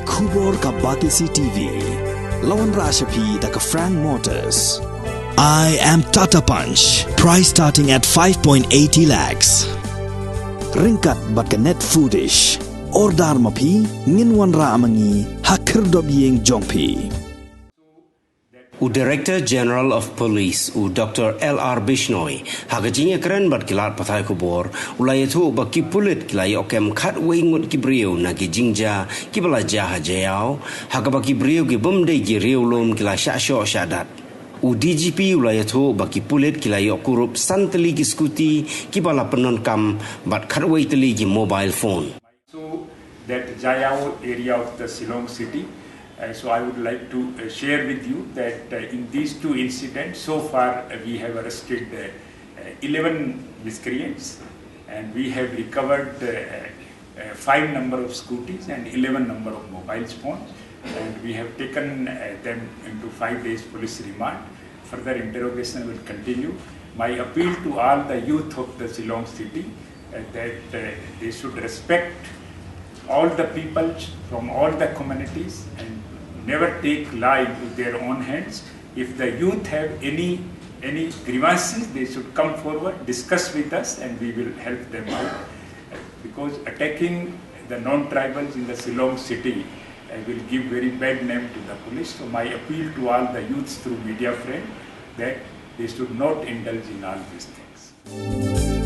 Kubor ka Batisi TV. Lawan Rashapi da ka Frank Motors. I am Tata Punch. Price starting at 5.80 lakhs. Ringkat bat ka net foodish. Ordar mapi nginwan ra amangi hakir dobyeng jongpi. Director General of Police Dr. L.R. Bishnoi hagajinya keren bat kilat patai kubor ulayatu baki pulit kilai okem khatwei ngut kibriu nagi Jingjia kibala Jaïaw hagabaki briu ki bumdei ki riulum kila Shoh syadat. DGP ulayatu baki pulit kilai okurup santeli ki skuti kibala penonkam bat khatwei teli ki mobile phone. So that Jaïaw area of the Shillong city. So I would like to share with you that in these two incidents, so far we have arrested 11 miscreants and we have recovered 5 number of scooties and 11 number of mobile phones, and we have taken them into 5 days police remand. Further interrogation will continue. My appeal to all the youth of the Shillong city that they should respect all the people from all the communities and never take law into their own hands. If the youth have any grievances, they should come forward, discuss with us, and we will help them out. Because attacking the non-tribals in the Shillong city will give very bad name to the police. So my appeal to all the youths through media friends that they should not indulge in all these things.